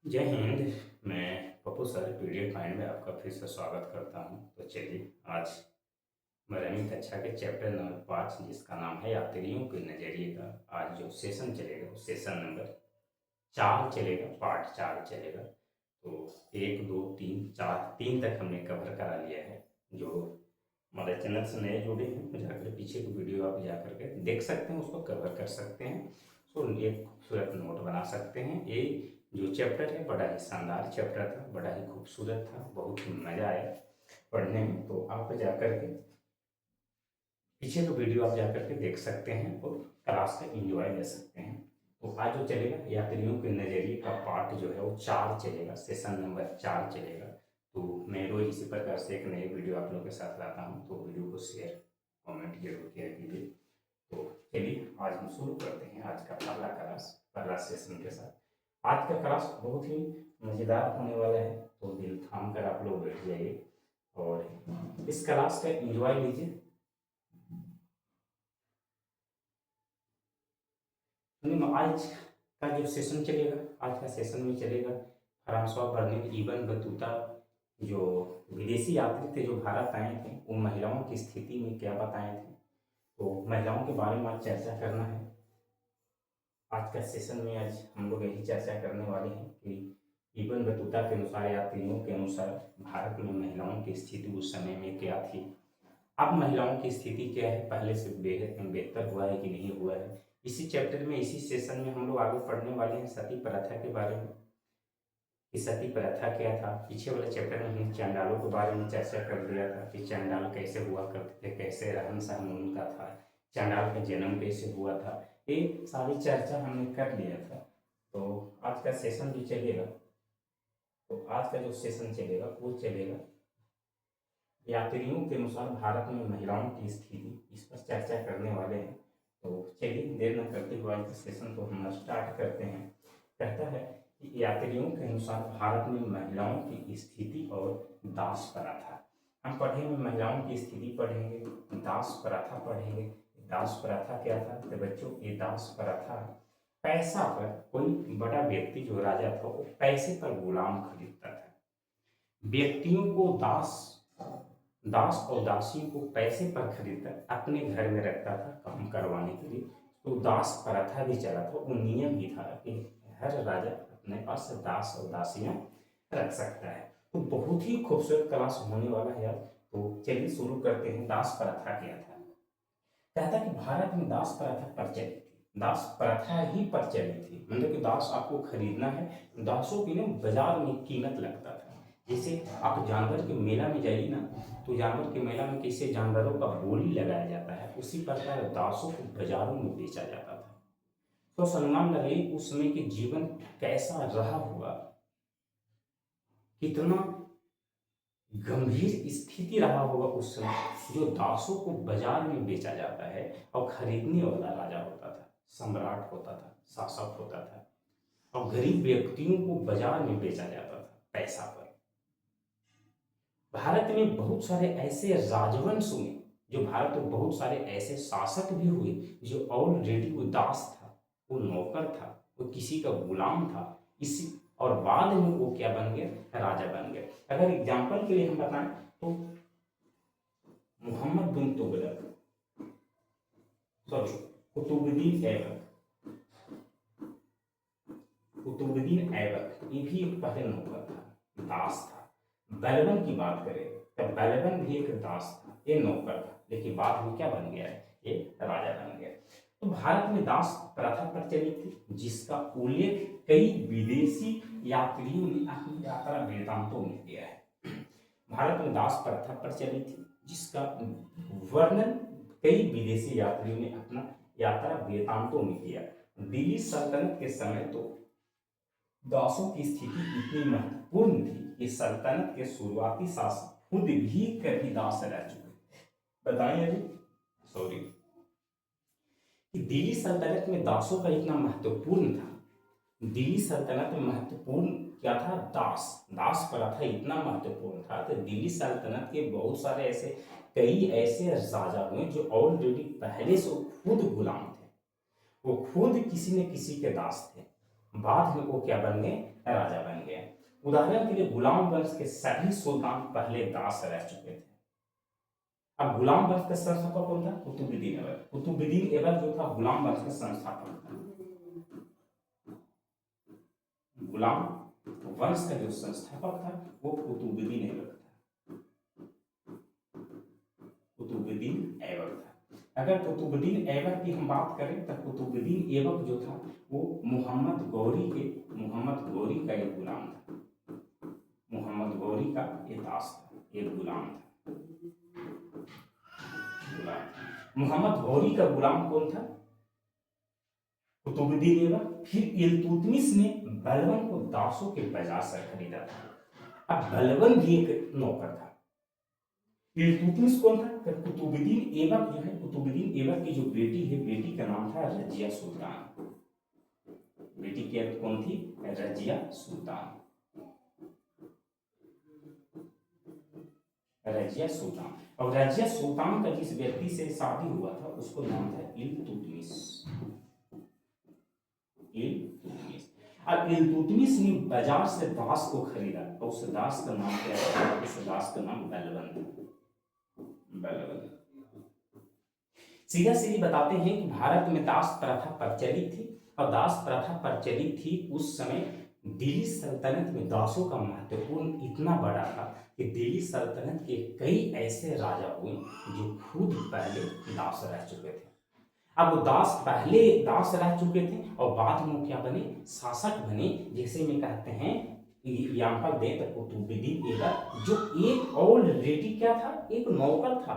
जय हिंद। मैं Pappu sir PDF find में आपका फिर से स्वागत करता हूं। तो चलिए आज 12वीं कक्षा के चैप्टर नंबर 5 जिसका नाम है यात्रियों के नजरिए का आज जो सेशन चलेगा वो सेशन नंबर 4 चलेगा, पार्ट 4 चलेगा। तो 1 2 3 4 3 तक हमने कवर करा लिया है। जो हमारे चैनल से नए जुड़े हैं तो जाकर पीछे की वीडियो आप जा करके देख सकते हैं, उसको कवर कर सकते हैं। सो एक खूबसूरत नोट बना सकते हैं। ये जो चैप्टर है बड़ा ही शानदार चैप्टर था, बड़ा ही खूबसूरत था, बहुत ही मज़ा आया पढ़ने में। तो आप जा करके पीछे का वीडियो आप जा करके देख सकते हैं और क्लास का एंजॉय ले सकते हैं। तो आज जो चलेगा यात्रियों के नज़रिए का पार्ट जो है वो 4 चलेगा, सेशन नंबर 4 चलेगा। तो मैं रोज इसी प्रकार से एक नई वीडियो आप लोगों के साथ लाता हूँ, तो वीडियो को शेयर कमेंट जरूर किया कीजिए। तो चलिए आज हम शुरू करते हैं आज का पहला क्लास, पहला सेशन के साथ। आज का क्लास बहुत ही मज़ेदार होने वाला है, तो दिल थाम कर आप लोग बैठ जाइए और इस क्लास का एंजॉय लीजिए। आज का जो सेशन चलेगा, आज का सेशन में चलेगा फ्रांसवा बर्निंग इबन बतूता, जो विदेशी यात्री थे जो भारत आए थे, उन महिलाओं की स्थिति में क्या बताए थे। तो महिलाओं के बारे में आज चर्चा करना है। आज का सेशन में आज हम लोग यही चर्चा करने वाले हैं कि इबन बतूता के अनुसार, यात्रियों के अनुसार भारत में महिलाओं की स्थिति उस समय में क्या थी। अब महिलाओं की स्थिति क्या है, पहले से बेहतर हुआ है कि नहीं हुआ है। इसी चैप्टर में, इसी सेशन में हम लोग आगे पढ़ने वाले हैं सती प्रथा के बारे में कि सती प्रथा क्या था। पीछे वाले चैप्टर में हमने चांडालों के बारे में चर्चा कर दिया था कि चांडाल कैसे हुआ करते थे, कैसे रहन सहन उनका था, चांडाल का जन्म कैसे हुआ था, ये सारी चर्चा हमने कर लिया था। तो आज का सेशन जो चलेगा, तो आज का जो सेशन चलेगा वो चलेगा यात्रियों के अनुसार भारत में महिलाओं की स्थिति, इस पर चर्चा करने वाले हैं। तो चलिए देर न करते हुए आज के सेशन को हम स्टार्ट करते हैं। कहता है कि यात्रियों के अनुसार भारत में महिलाओं की स्थिति और दास प्रथा। हम पढ़ेंगे महिलाओं की स्थिति पढ़ेंगे, दास प्रथा पढ़ेंगे। दास प्रथा क्या था तो बच्चों, ये दास प्रथा पैसा पर, कोई बड़ा व्यक्ति जो राजा था वो पैसे पर गुलाम खरीदता था, व्यक्तियों को दास दास और दासियों को पैसे पर खरीदकर अपने घर में रखता था काम करवाने के लिए। तो दास प्रथा भी चला था, वो नियम ही था कि हर राजा अपने पास दास और दासियां रख सकता है। तो बहुत ही खूबसूरत क्लास होने वाला है यार। तो चलिए शुरू करते हैं। दास प्रथा क्या था। कहता कि भारत में दास प्रथा प्रचलित थी, दास प्रथा ही प्रचलित थी, मतलब कि दास आपको खरीदना है। दासों की ना बाजार में कीमत लगता था। जैसे आप जानवर के मेला में जाइए ना, तो जानवर के मेला में कैसे जानवरों का बोली लगाया जाता है, उसी प्रकार दासों को बाजारों में बेचा जाता था। तो अनुमान लगाइए उस समय के जीवन कैसा रहा होगा, कितना गंभीर स्थिति रहा होगा उस समय, जो दासों को बाजार में बेचा जाता है और खरीदने वाला राजा होता था, सम्राट होता था, शासक होता था, और गरीब व्यक्तियों को बाजार में बेचा जाता था पैसा पर। भारत में बहुत सारे ऐसे राजवंश हुए, जो भारत में बहुत सारे ऐसे शासक भी हुए जो ऑलरेडी वो दास था, वो नौकर था, वो किसी का गुलाम था। इसी और बाद में वो क्या बन गया, राजा बन गया। अगर एग्जाम्पल के लिए हम बताएं तो मोहम्मद बिन तुगलक, सॉरी कुतुबुद्दीन ऐबक, कुतुबुद्दीन ऐबक ये भी एक पहले नौकर था, दास था। बलबन की बात करें तो बलबन भी एक दास था, ये नौकर था, लेकिन बाद में क्या बन गया है, ये राजा बन गया। तो भारत में दास प्रथा प्रचलित थी, जिसका उल्लेख कई विदेशी यात्रियों ने अपनी यात्रा वृत्तांतों में किया है। भारत में दास प्रथा प्रचलित थी, जिसका वर्णन कई विदेशी यात्रियों ने अपना यात्रा वृत्तांतों में किया। दिल्ली सल्तनत के समय तो दासों की स्थिति इतनी महत्वपूर्ण थी कि सल्तनत के शुरुआती शासक खुद भी कभी दास रह चुके। बताइए अभी, सॉरी, कि दिल्ली सल्तनत में दासों का इतना महत्वपूर्ण था। दिल्ली सल्तनत में महत्वपूर्ण क्या था, दास, दास प्रथा इतना महत्वपूर्ण था तो दिल्ली सल्तनत के बहुत सारे ऐसे, कई ऐसे राजा हुए जो ऑलरेडी पहले से खुद गुलाम थे, वो खुद किसी न किसी के दास थे। बाद में वो क्या बन गए, राजा बन गए। उदाहरण के लिए गुलाम वंश के सभी सुल्तान पहले दास रह चुके थे। अब गुलाम वंश का संस्थापक कौन था, कुतुबुद्दीन ऐबक। कुतुबुद्दीन ऐबक जो था गुलाम वंश का संस्थापक था। गुलाम वंश का जो संस्थापक था वो कुतुबुद्दीन ऐबक था, कुतुबुद्दीन ऐबक था। अगर कुतुबुद्दीन ऐबक की हम बात करें तो कुतुबुद्दीन ऐबक जो था वो मोहम्मद गौरी का एक गुलाम था। मोहम्मद गौरी का एक दास था, एक गुलाम था, गुलाम। मोहम्मद गौरी का गुलाम कौन था, कुतुबुद्दीन ऐबक। फिर इल्तुतमिश ने बलबन को दासों के बाजार से खरीदा था। अब बलबन भी एक नौकर था। इल्तुतमिश कौन था, कुतुबुद्दीन ऐबक जो है, कुतुबुद्दीन ऐबक की जो बेटी है, बेटी का नाम था रजिया सुल्तान। बेटी की कौन थी, रजिया सुल्तान, रजिया सुल्तान। और रजिया सुल्तान का जिस व्यक्ति से शादी हुआ था उसको नाम था इल्तुतमिश, इल्तुतमिश। अब इल्तुतमिश ने बाजार से दास को खरीदा और उस दास का नाम क्या था, उस दास का नाम बलबन था, बलबन। सीधा सीधी बताते हैं कि भारत में दास प्रथा प्रचलित थी, और दास प्रथा प्रचलित थी उस समय दिल्ली सल्तनत में दासों का महत्वपूर्ण इतना बड़ा था कि दिल्ली सल्तनत के कई ऐसे राजा हुए जो खुद पहले दास रह चुके थे। अब वो दास पहले दास रह चुके थे और बाद में क्या बने, शासक बने। जैसे में कहते हैं एग्जाम्पल दें तो कुतुबुद्दीन ऐबक जो एक ऑलरेडी क्या था, एक नौकर था।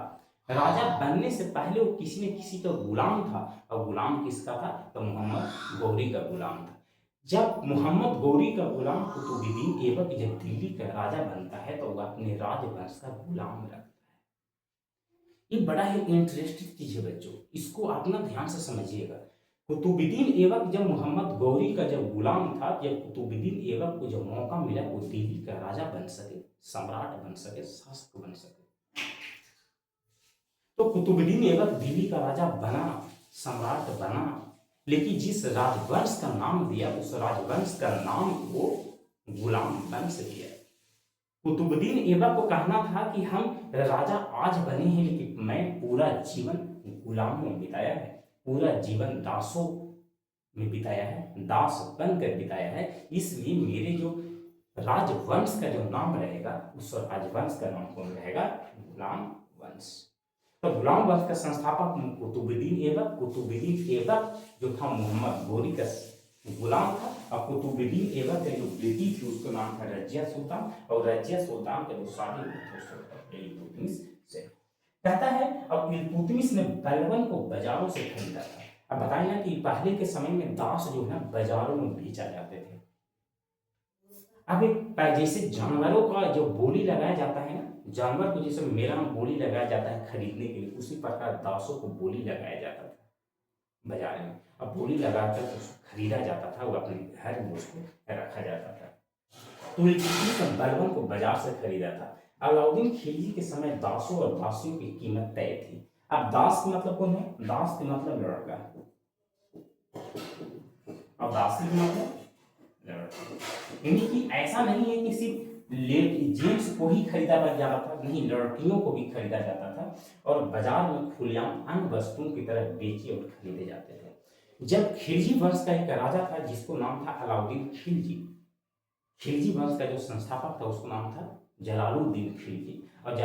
राजा बनने से पहले वो किसी न किसी का गुलाम था, और गुलाम किसका था, तो मोहम्मद गौरी का गुलाम था। जब मोहम्मद गौरी का गुलाम कुतुबुद्दीन ऐबक जब दिल्ली का राजा बनता है तो वह अपने राजवंश का गुलाम रखता है। ये बड़ा ही इंटरेस्टिंग चीज है बच्चों, इसको अपना ध्यान से समझिएगा। कुतुबुद्दीन ऐबक जब मोहम्मद गौरी का जब गुलाम था, जब कुतुबुद्दीन ऐबक को जब मौका मिला वो दिल्ली का राजा बन सके, सम्राट बन सके, शासक बन सके, तो कुतुबुद्दीन ऐबक दिल्ली का राजा बना, सम्राट बना। लेकिन जिस राजवंश का नाम दिया उस राजवंश का नाम वो गुलाम वंश दिया। कुतुबुद्दीन ऐबक को कहना था कि हम राजा आज बने हैं लेकिन मैं पूरा जीवन गुलाम में बिताया है, पूरा जीवन दासों में बिताया है, दास बनकर बिताया है, इसलिए मेरे जो राजवंश का जो नाम रहेगा उस राजवंश का नाम कौन रहेगा, गुलाम वंश। तो गुलाम वंश का संस्थापक कुतुबुद्दीन ऐबक। कुतुबुद्दीन ऐबक जो था मोहम्मद गौरी का गुलाम था, और कुतुबुद्दीन ऐबक की जो बेटी थी उसका नाम था रजिया सुल्तान, और रजिया सुल्तान के जो शादी हुई इल्तुतमिश से। कहता है अब इल्तुतमिश ने बलबन को बाजारों से खरीदा था। अब बताइए ना कि पहले के समय में दास जो है बाजारों में बेचा जाते थे। अब जैसे जानवरों का जो बोली लगाया जाता है ना, जानवर को जैसे मेला में बोली लगाया जाता है खरीदने के लिए, उसी प्रकार दासों को बोली लगाया जाता था बाजार में। अब बोली लगाकर उसको खरीदा जाता था, वो अपने घर में उसको रखा जाता था। तो इल्तुतमिश ने बलबन को बाजार से खरीदा था। अलाउद्दीन खिलजी के समय दासों और दासियों की कीमत तय थी। अब दास का मतलब कौन है, दास का मतलब लड़का, और दासी का मतलब लड़का। यानी कि ऐसा नहीं है कि सिर्फ जेंट्स को ही खरीदा जाता था, नहीं, लड़कियों को भी खरीदा जाता था, और बाजार में खुलेआम अन्य वस्तुओं की तरह बेचे और खरीदे जाते थे। जब खिलजी वंश का एक राजा था जिसको नाम था अलाउद्दीन खिलजी, खिलजी वंश का जो संस्थापक था उसका नाम था जलालुद्दीन खिलजी, और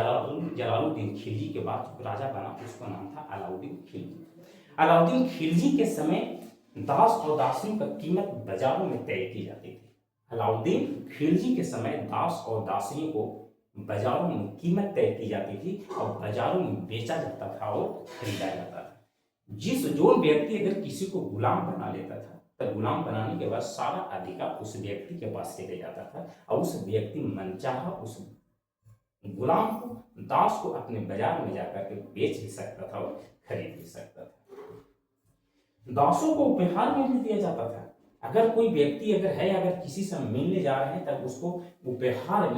जलालुद्दीन खिलजी के बाद जो राजा बना उसका नाम था अलाउद्दीन खिलजी। अलाउद्दीन खिलजी के समय दास और दासियों का कीमत बाजारों में तय की जाती थी। अलाउद्दीन खिलजी के समय दास और दासियों को बाजारों में कीमत तय की जाती थी और बाजारों में बेचा जाता था और खरीदा जाता था। जो व्यक्ति अगर किसी को गुलाम बना लेता था तो गुलाम बनाने के बाद सारा अधिकार उस व्यक्ति के पास चले जाता था, और उस व्यक्ति मनचाहा उस गुलाम को, दास को अपने बाजार में जाकर के बेच भी सकता था और खरीद भी सकता था। दासों को उपहार में भी दिया जाता था। अगर कोई व्यक्ति अगर किसी से मिलने जा रहे हैं तब उसको उपहार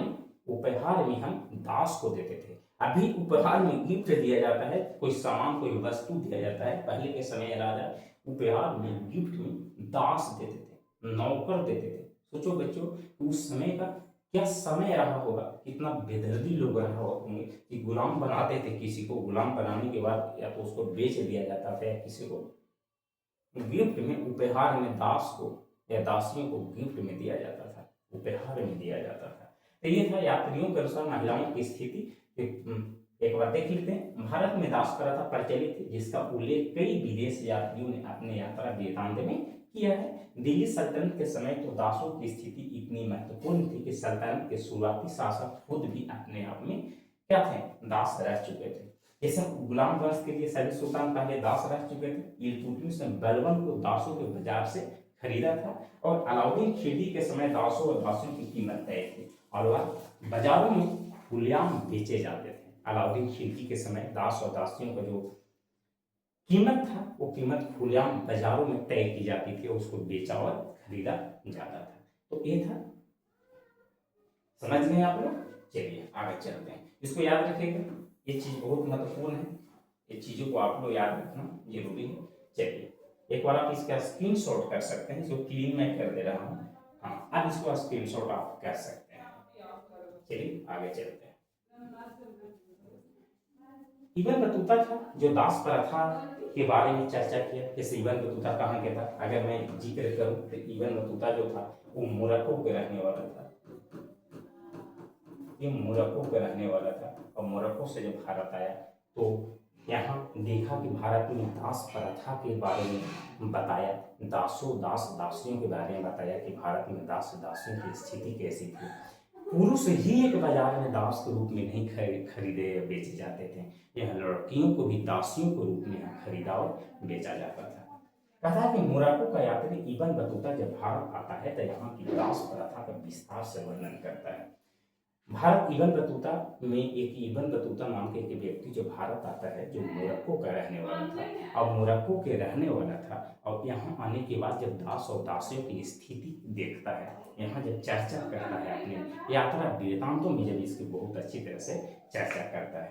में हम दास को देते थे। अभी उपहार में गिफ्ट दिया जाता है, कोई सामान कोई वस्तु दिया जाता है। पहले के समय राजा उपहार में गिफ्ट में दास देते थे, नौकर देते थे। सोचो बच्चों कि उस समय का क्या समय रहा होगा, कितना बेदर्दी लोग रहा होंगे कि गुलाम बनाते थे किसी को, गुलाम बनाने के बाद या तो उसको बेच दिया जाता था या किसी को गिफ्ट में, उपहार में दास को या दासियों को गिफ्ट में दिया जाता था, उपहार में दिया जाता था। तो ये था यात्रियों के अनुसार महिलाओं की स्थिति। एक बार देख लेते हैं। भारत में दास प्रथा प्रचलित थी जिसका उल्लेख कई विदेश यात्रियों ने अपने यात्रा वृत्तांत में किया है। दिल्ली सल्तनत के समय तो दासों की स्थिति इतनी महत्वपूर्ण थी कि सल्तनत के शुरुआती शासक खुद भी अपने आप में क्या थे, दास रह चुके थे। जैसे गुलाम वंश के लिए सभी सुल्तान पहले दास रह चुके थे। इल्तुतमिश ने बलबन को दासों के बाजार से खरीदा था और अलाउद्दीन खिलजी के समय दासों और दासियों की कीमत तय थी और वह बाजारों में खुलेआम बेचे जाते थे। अलाउद्दीन खिलजी के समय दास और दासियों का जो कीमत था वो कीमत खुलेआम बाजारों में तय की जाती थी, उसको बेचा और खरीदा जाता था। तो ये था, समझ गए आप लोग। चलिए आगे चलते हैं, इसको याद रखिएगा, ये चीज बहुत महत्वपूर्ण है, ये चीजों को आप लोग याद रखना जरूरी है। चलिए एक बार आप इसका स्क्रीनशॉट कर सकते हैं, जो क्लीन मैं कर दे रहा हूँ। हाँ, अब इसको स्क्रीनशॉट आप कर सकते हैं। चलिए आगे चलते हैं। इबन बतूता था जो दास प्रथा के बारे में चर्चा किया। जैसे इबन बतूता कहाँ के था, अगर मैं जिक्र करूं तो इबन बतूता जो था वो मोरक्को के रहने वाला था। ये मोरक्को का रहने वाला था और मोरक्को से जब भारत आया तो यहाँ देखा कि भारत में दास प्रथा के बारे में बताया, दासों दास दासियों के बारे में बताया कि भारत में दास दासियों की स्थिति कैसी थी। पुरुष ही एक बाजार में दास के रूप में नहीं खरीदे या बेचे जाते थे, यह लड़कियों को भी दासियों के रूप में खरीदा और बेचा जाता था। कहता है कि मोरक्को का यात्री इबन बतूता जब भारत आता है तो यहाँ की दास प्रथा का विस्तार से वर्णन करता है। भारत इबन बतूता में एक इबन बतूता नाम के एक व्यक्ति जो भारत आता है, जो मोरक्को का रहने वाला था और मोरक्को के रहने वाला था, और यहाँ आने के बाद जब दास और दासियों की स्थिति देखता है, यहाँ जब चर्चा करता है अपने यात्रा वृत्तांतों में, जब इसकी बहुत अच्छी तरह से चर्चा करता है,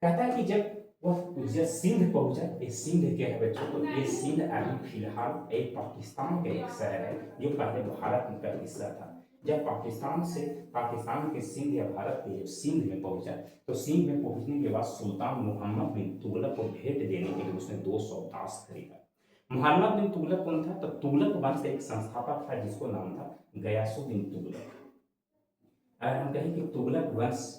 कहता है कि जब सिंध पहुंचा, ये सिंध क्या है बच्चों, तो ये सिंध अभी फिलहाल एक पाकिस्तान का एक शहर है जो पहले भारत का हिस्सा था। जब पाकिस्तान के सिंध या भारत के जब सिंध में पहुंचा, तो सिंध में पहुंचने के बाद सुल्तान मोहम्मद बिन तुगलक को भेंट देने के लिए उसने 200 दास खरीदा। मोहम्मद बिन तुगलक कौन था, तो तुगलक वंश का एक संस्थापक था जिसको नाम था गयासुद्दीन तुगलक। अगर हम कहें कि तुगलक वंश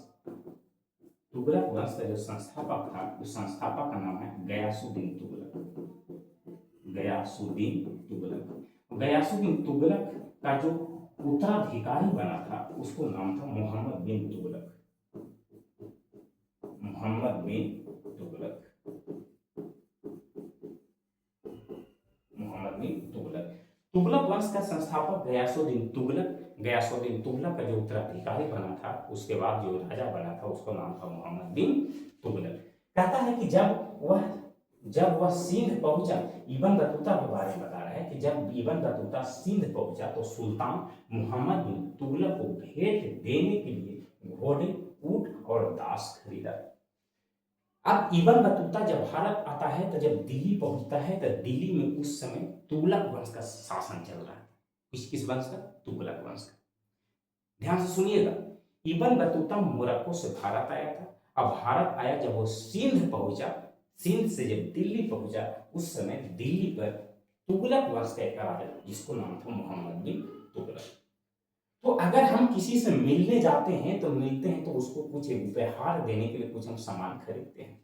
का जो संस्थापक था, उस संस्थापक का नाम है गयासुद्दीन तुगलक। गयासुद्दीन तुगलक का जो उत्तराधिकारी बना था उसको नाम था मोहम्मद बिन तुगलक। तुगलक वंश का संस्थापक गयासुद्दीन तुगलक का जो उत्तराधिकारी बना था, उसके बाद जो राजा बना था उसका नाम था मोहम्मद बिन तुगलक। कहता है कि जब वह सिंध पहुंचा, इबन बतूता के बारे में बता रहा है कि जब इबन बतूता सिंध पहुंचा तो सुल्तान मोहम्मद बिन तुगलक को भेंट देने के लिए घोड़े, ऊंट और दास खरीदा। अब इबन बतूता जब भारत आता है तो जब दिल्ली पहुंचता है तो दिल्ली में उस समय तुगलक वंश का शासन चल रहा है। किस वंश का? तुगलक वंश का। ध्यान से सुनिएगा, इबन बतूता मोरक्को से भारत आया था। अब भारत आया, जब वो सिंध पहुंचा, सिंध से जब दिल्ली पहुंचा, उस समय दिल्ली पर तुगलक वंश का एक राजा जिसको नाम था मोहम्मद बिन तुगलक। तो अगर हम किसी से मिलने जाते हैं तो मिलते हैं तो उसको कुछ उपहार देने के लिए कुछ हम सामान खरीदते हैं।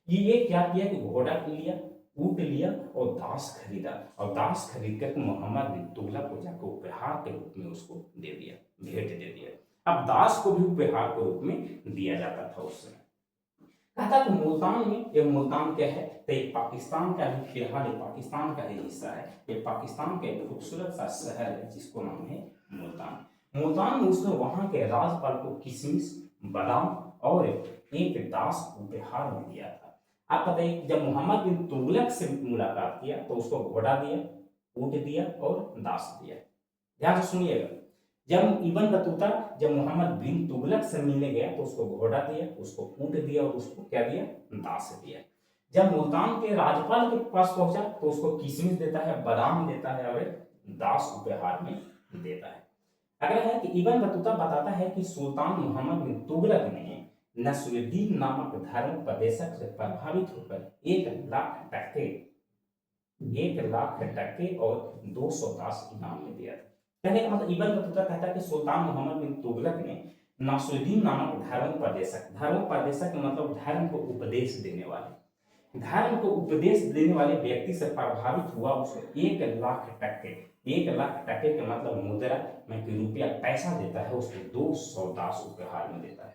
ये क्या किया कि घोड़ा लिया, ऊंट लिया और दास खरीदा, और दास खरीद कर मोहम्मद बिन तुगलक को जाकर उपहार के रूप में उसको दे दिया, भेंट दे दिया। अब दास को भी उपहार के रूप में दिया जाता था उस समय। कहता कि मुल्तान में, ये मुल्तान क्या है, तो ये पाकिस्तान का भी फिलहाल पाकिस्तान का ही हिस्सा है। ये पाकिस्तान का एक खूबसूरत सा शहर है जिसको नाम है मुल्तान में उसने वहां के राज्यपाल को किशमिश, बादाम और एक दास उपहार में दिया था। आप बताइए, जब मोहम्मद बिन तुगलक से मुलाकात किया तो उसको घोड़ा दिया, ऊंट दिया और दास दिया। ध्यान से सुनिएगा, जब मोहम्मद बिन तुगलक से मिलने गया तो उसको घोड़ा दिया, उसको ऊंट दिया और उसको क्या दिया? दास दिया। जब मुल्तान के राज्यपाल के पास पहुंचा तो उसको किशमिश देता है, बादाम देता है और दास उपहार में देता है। अगला है कि इब्न बतूता बताता है कि सुल्तान मोहम्मद बिन तुगलक ने नस्रुद्दीन नामक धर्मोपदेशक से प्रभावित होकर 1 लाख टके और 200 दास इनाम में दिया था। कहने का मतलब इब्न बतूता कहता है कि सुल्तान मोहम्मद बिन तुगलक ने नस्रुद्दीन नामक धर्मोपदेशक मतलब धर्म को उपदेश देने वाले, धर्म को उपदेश देने वाले व्यक्ति से प्रभावित हुआ। उसको 1 लाख टके के मतलब मुद्रा में कि रुपया पैसा देता है, उसको 200 दास उपहार में देता है,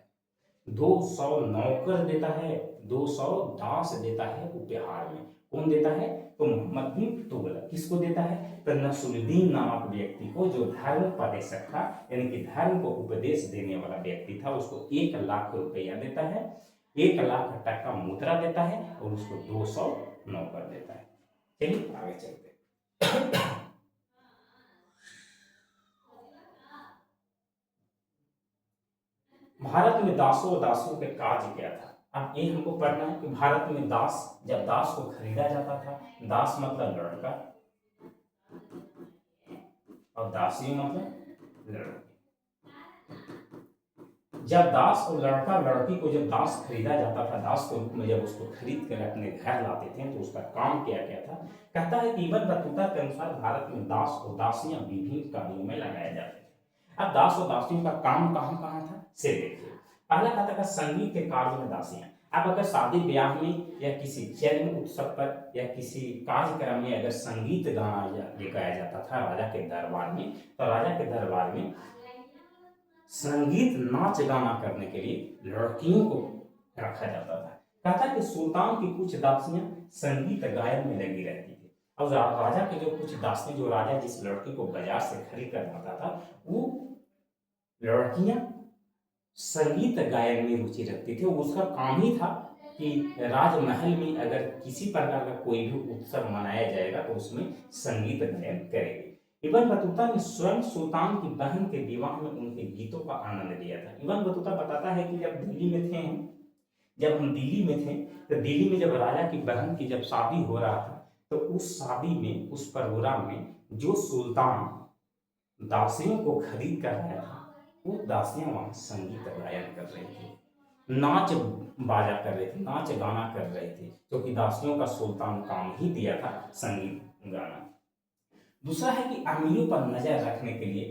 200 नौकर देता है, 200 दास देता है उपहार में। कौन देता है? तो मोहम्मद बिन तुगलक। किसको देता है? तो नसरुद्दीन नामक व्यक्ति को, जो धर्मोपदेशक था, यानी कि धर्म को उपदेश देने वाला व्यक्ति था, उसको 1 लाख रुपया देता है, 1 लाख टका मुद्रा देता है और उसको 200 नौकर देता है। चलिए आगे चलते हैं। भारत में दासों और दासियों के कार्य क्या था? अब ये हमको पढ़ना है कि भारत में दास, जब दास को खरीदा जाता था, दास मतलब लड़का और दासी मतलब लड़की। जब दास और लड़का लड़की को जब दास खरीदा जाता था, दास के रूप में जब उसको खरीद कर अपने घर लाते थे, तो उसका काम क्या क्या था? कहता है कि इब्न बतूता के अनुसार भारत में दास और दासियां विभिन्न कार्यों में लगाए जाते थे। अब दास और दासियों का काम कहाँ कहाँ था से देखिए। पहला कहता था संगीत के कार्य में दासियां। अब अगर शादी ब्याह में या किसी जन्म उत्सव पर या किसी कार्यक्रम में अगर संगीत गाया जाता था राजा के दरबार में, तो राजा के दरबार में संगीत नाच गाना करने के लिए लड़कियों को रखा जाता था। कहता कि सुल्तान की कुछ दासियां संगीत गायन में लगी रहती थी और राजा के जो कुछ दासियां, जो राजा जिस लड़की को बाजार से खरीद कर लाता था, वो लड़कियां संगीत गायन में रुचि रखती थी। उसका काम ही था कि राजमहल में अगर किसी प्रकार का कोई भी उत्सव मनाया जाएगा तो उसमें संगीत गायन करेगी। इब्न बतूता ने स्वयं सुल्तान की बहन के विवाह में उनके गीतों का आनंद लिया था। इब्न बतूता बताता है कि जब हम दिल्ली में थे, तो दिल्ली में जब राजा की बहन की जब शादी हो रहा था, तो उस शादी में, उस प्रोग्राम में जो सुल्तान दासियों को खरीद कर लाया था, वो दासियां वहां संगीत गायन कर रही थी, नाच बाजा कर रहे थे, नाच गाना कर रहे थे, क्योंकि दासियों का सुल्तान काम ही दिया था संगीत गाना। दूसरा है कि अमीरों पर नजर रखने के लिए,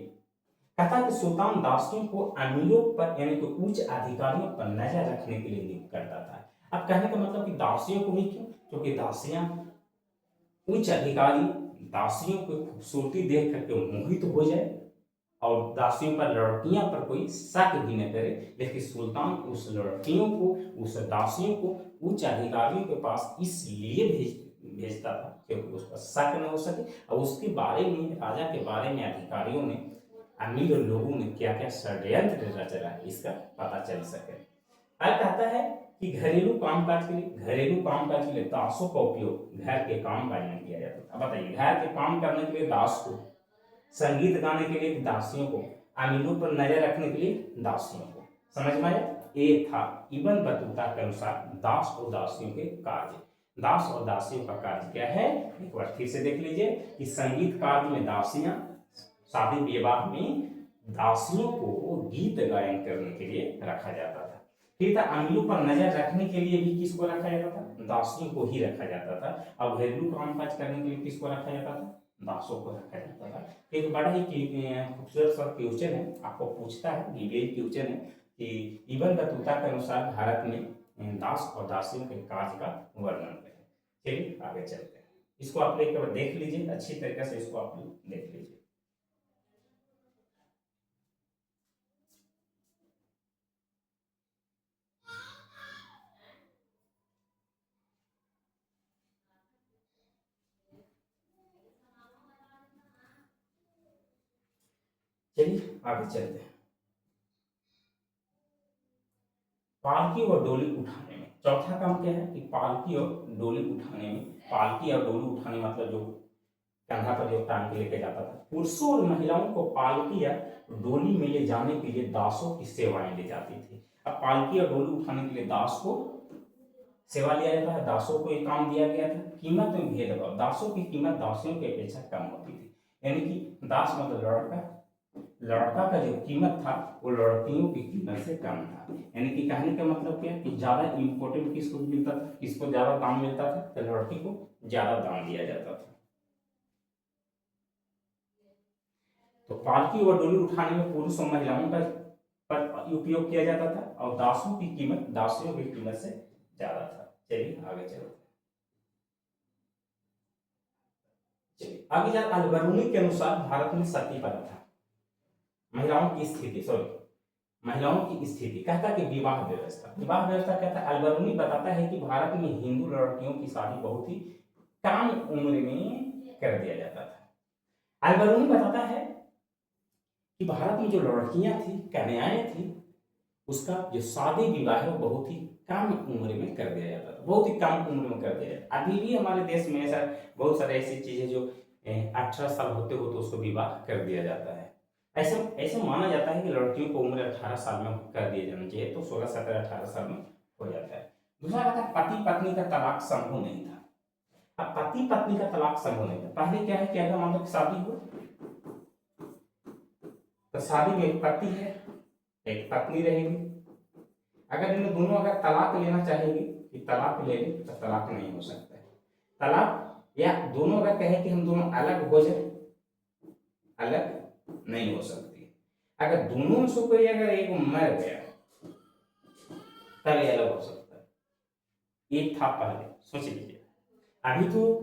कहता कि सुल्तान दासियों को अमीरों पर यानी कि उच्च अधिकारियों पर नजर रखने के लिए नियुक्त करता था। अब कहने का मतलब कि दासियों को ही क्यों? क्योंकि दासियां, उच्च अधिकारी दासियों को खूबसूरती देख करके मोहित हो जाए और दासियों पर, लड़कियां पर कोई शक भी न करे। लेकिन सुल्तान उस लड़कियों को, उस दासियों को उच्च अधिकारियों के पास इसलिए भेजता था क्योंकि उस पर शक न हो सके और उसके बारे में, राजा के बारे में अधिकारियों ने, अमीर लोगों ने क्या क्या षड्यंत्र रचा है इसका पता चल सके। अब कहता है कि घरेलू कामकाज के लिए दासों का उपयोग घर के काम काज में किया जाता था। अब बताइए, घर के काम करने के लिए दास को, संगीत गाने के लिए दासियों को, अमीरों पर नजर रखने के लिए दासियों को। समझ में आया? ये था इब्न बतूता के अनुसार दास और दासियों के कार्य। दास और दासियों का कार्य क्या है, एक बार फिर से देख लीजिए कि संगीत कार्य में दासियां, शादी विवाह में दासियों को गीत गायन करने के लिए रखा जाता था। फिर था अमीरों पर नजर रखने के लिए भी किसको रखा जाता था? दासियों को ही रखा जाता था। और घरेलू कामकाज करने के लिए किसको रखा जाता था? दासों को रखा जाता था। एक बड़ा ही खूबसूरत सा क्वेश्चन है, आपको पूछता है, डिबेट क्वेश्चन है कि इब्न बतूता के अनुसार भारत में दास और दासियों के कार्य का वर्णन करें। चलिए आगे चलते हैं। इसको आप एक बार देख लीजिए, अच्छी तरीके से इसको आप देख लीजिए। चलिए आगे चलते हैं। पालकी और डोली उठाने में चौथा काम क्या है कि पालकी और डोली उठाने में, पालकी और डोली उठाने मतलब जो कंधा पर जो टांग के लेके जाता था। पुरुषों और महिलाओं को पालकी या डोली में ले जाने के लिए दासों की सेवाएं ली जाती थी। अब पालकी और डोली उठाने के लिए दास को सेवा लिया जाता है, दासों को ये काम दिया गया था। कीमत में भेदभाव, दासों की कीमत दासियों की अपेक्षा कम होती थी। यानी कि दास मतलब लड़का, लड़का का जो कीमत था वो लड़कियों की कीमत से कम था। यानी कि कहने का मतलब क्या कि ज्यादा इम्पोर्टेंट किसको मिलता था, किसको ज्यादा दाम मिलता था, तो लड़की को ज्यादा दाम दिया जाता था। तो पालकी व डोली उठाने में पुरुष और महिलाओं का पर उपयोग किया जाता था और दासों की कीमत दासियों की कीमत से ज्यादा था। चलिए आगे चलो। चलिए आगे जा, अलबरूनी के अनुसार भारत में सती प्रथा, महिलाओं की स्थिति, सॉरी महिलाओं की स्थिति, कहता कि विवाह व्यवस्था, विवाह व्यवस्था कहता है, अलबरूनी बताता है कि भारत में हिंदू लड़कियों की शादी बहुत ही कम उम्र में कर दिया जाता था। अलबरूनी बताता है कि भारत में जो लड़कियां थी, कन्याएं थी, उसका जो शादी विवाह है वो बहुत ही कम उम्र में कर दिया जाता था, बहुत ही कम उम्र में कर दिया जाता। अभी भी हमारे देश में ऐसा बहुत सारे ऐसी चीजें जो 18 साल होते हो तो उसको विवाह कर दिया जाता है। ऐसे ऐसे माना जाता है कि लड़कियों को उम्र 18 साल में कर दिया जाना चाहिए, तो 16, 17, 18 साल में हो जाता है। दूसरा कहता है पति पत्नी का तलाक संभव नहीं था। अब पति पत्नी का तलाक संभव नहीं था। पहले क्या है कि अगर मान लो शादी हो तो शादी में एक पति है, एक पत्नी रहेगी। अगर इन दोनों अगर तलाक लेना चाहेगी कि तलाक ले ले, तो तलाक नहीं हो सकता है। तलाक या दोनों अगर कहे कि हम दोनों अलग हो जाए, अलग नहीं हो सकती। अगर दोनों में से कोई अगर एक मर गया तब ये अलग हो सकता है। एक था पहले, सोच लीजिए। अभी तो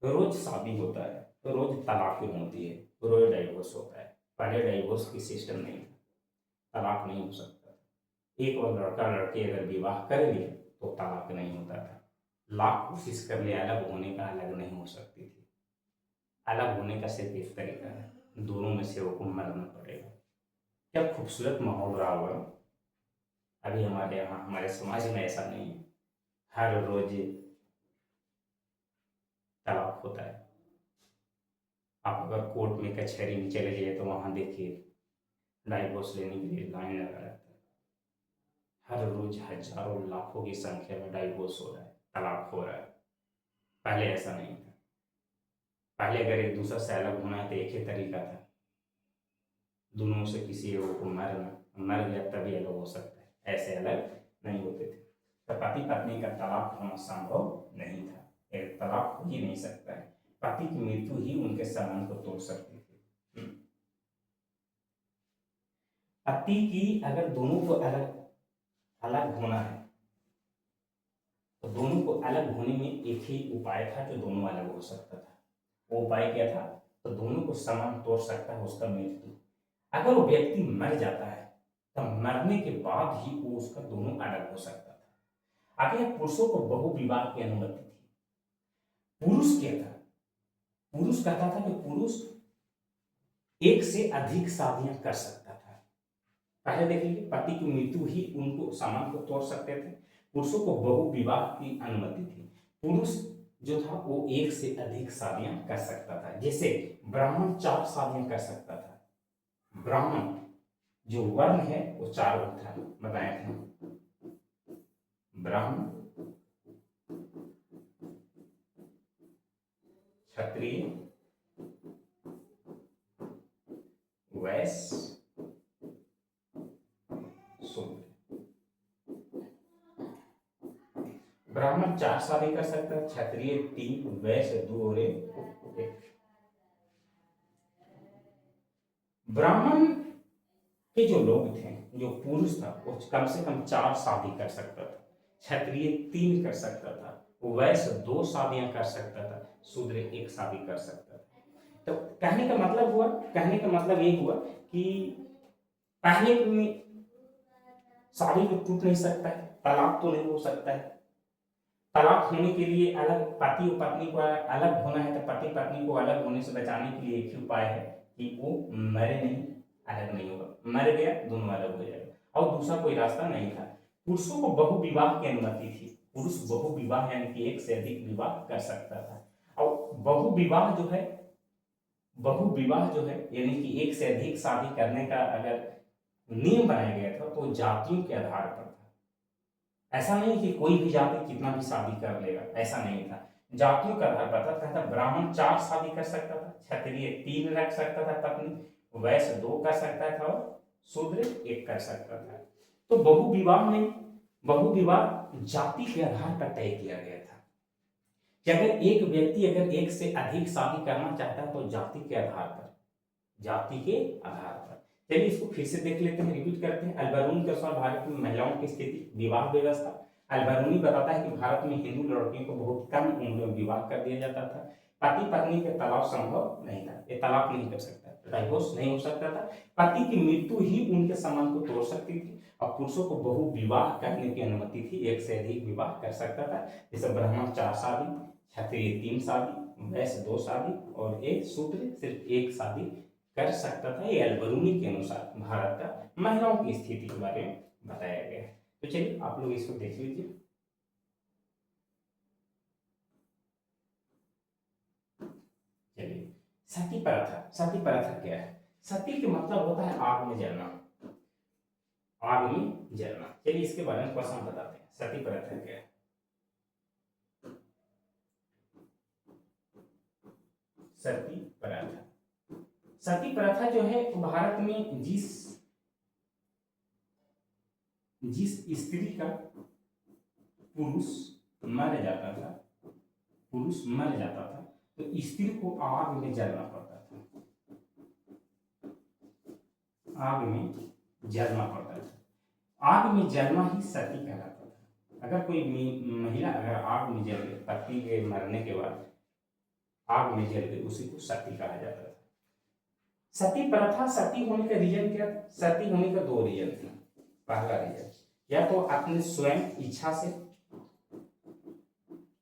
रोज शादी होता है, तो रोज तलाक होती है, रोज डाइवोर्स होता है। पहले डाइवोर्स की सिस्टम नहीं था, तलाक नहीं हो सकता। एक और लड़का लड़की अगर विवाह कर लिए तो तलाक नहीं होता था। लाख कोशिश कर ले अलग होने का, अलग नहीं हो सकती थी। अलग होने का सिर्फ एक तरीका है, दोनों में से को मरना पड़ेगा। क्या खूबसूरत माहौल रहा होगा। अभी हमारे यहाँ हमारे समाज में ऐसा नहीं है, हर रोज तलाक होता है। आप अगर कोर्ट में कचहरी में चले जाइए तो वहां देखिए डाइवोर्स लेने के लिए लाइन लगा रहता है। हर रोज हजारों लाखों की संख्या में डाइवोर्स हो रहा है, तलाक हो रहा है। पहले ऐसा नहीं था। पहले अगर एक दूसरे से अलग होना है तो एक ही तरीका था, दोनों से किसी एक को मरना, मर गया तभी अलग हो सकता है, ऐसे अलग नहीं होते थे। तो पति पत्नी का तलाक होना संभव नहीं था, एक तलाक हो ही नहीं सकता है। पति की मृत्यु ही उनके संबंध को तोड़ सकती थी। पति की अगर दोनों को अलग अलग होना है तो दोनों को अलग होने में एक ही उपाय था जो दोनों अलग हो सकता था। वो उपाय क्या था? तो दोनों को समान तोड़ सकता है उसका मृत्यु। अगर वो व्यक्ति मर जाता है तो मरने के बाद ही वो उसका दोनों अलग हो सकता था। आगे पुरुषों को बहुविवाह की अनुमति थी। पुरुष क्या था? पुरुष कहता था कि पुरुष एक से अधिक शादियां कर सकता था। पहले देखिए, पति की मृत्यु ही उनको सामान को तोड़ सकते थे। पुरुषों को बहुविवाह की अनुमति थी। पुरुष जो था वो एक से अधिक शादियां कर सकता था। जैसे ब्राह्मण 4 शादियां कर सकता था। ब्राह्मण जो वर्ण है वो 4 था, बताए थे। ब्राह्मण, क्षत्रिय, वैश्य, शूद्र। ब्राह्मण 4 शादी कर सकता है, क्षत्रिय 3, वैश्य 2 और 1। ब्राह्मण के जो लोग थे, जो पुरुष था, वो कम से कम 4 शादी कर सकता था, क्षत्रिय 3 कर सकता था, वैश्य 2 शादियां कर सकता था, शूद्र 1 शादी कर सकता था। तो कहने का मतलब ये हुआ कि पहले में शादी तो टूट नहीं सकता है, तलाक तो नहीं हो सकता है। तलाक होने के लिए अलग पति और पत्नी को अलग होना है, तो पति पत्नी को अलग होने से बचाने के लिए एक ही उपाय है कि वो मरे नहीं, अलग नहीं होगा। मर गया दोनों अलग हो जाएगा, और दूसरा कोई रास्ता नहीं था। पुरुषों को बहुविवाह की अनुमति थी। पुरुष बहुविवाह यानी कि एक से अधिक विवाह कर सकता था। और बहुविवाह जो है यानी कि एक से अधिक शादी करने का अगर नियम बनाया गया था तो जातियों के आधार पर था। ऐसा नहीं कि कोई भी जाति कितना भी शादी कर लेगा, ऐसा नहीं था। जातियों का आधार पर था। कहता ब्राह्मण 4 शादी कर सकता था, क्षत्रिय 3 रख सकता था पत्नी, वैश्य 2 कर सकता था और शूद्र 1 कर सकता था। तो बहुविवाह में, बहुविवाह जाति के आधार पर तय किया गया था कि अगर एक व्यक्ति अगर एक से अधिक शादी करना चाहता है तो जाति के आधार पर, जाति के आधार पर। चलिए इसको फिर से देख लेते हैं, रिपीट करते हैं। अल-बरूनी के अनुसार भारत में महिलाओं की स्थिति, विवाह व्यवस्था। अल-बरूनी बताता है कि भारत में हिंदू लड़कियों को बहुत कम उम्र में विवाह कर दिया जाता था। पति पत्नी के तलाक संभव नहीं था, ये तलाक नहीं कर सकता, डाइवोर्स नहीं हो सकता था। पति की मृत्यु ही उनके संबंध को तोड़ सकती थी और पुरुषों को बहु विवाह करने की अनुमति थी, एक से अधिक विवाह कर सकता था। जैसे ब्राह्मण 4 शादी, क्षत्रिय 3 शादी, वैश्य 2 शादी और एक शूद्र सिर्फ 1 शादी कर सकता था। ये अल-बरूनी के अनुसार भारत का महिलाओं की स्थिति के बारे में बताया गया है। तो चलिए आप लोग इसको देख लीजिए। चलिए सती प्रथा, सती प्रथा क्या है? सती के मतलब होता है आग में जलना, आग में जलना। चलिए इसके बारे में थोड़ा सा बताते हैं, सती प्रथा क्या है। सती प्रथा, सती प्रथा जो है भारत में जिस स्त्री का पुरुष मर जाता था, पुरुष मर जाता था तो स्त्री को आग में जलना पड़ता था, आग में जलना पड़ता था। आग में जलना ही सती कहलाता था। अगर कोई महिला अगर आग में जल गई, पति के मरने के बाद आग में जल गई, उसी को सती कहा जाता था। सती प्रथा, सती होने का रीजन क्या था? सती होने का 2 रीजन थे। पहला रीजन, या तो अपने स्वयं इच्छा से,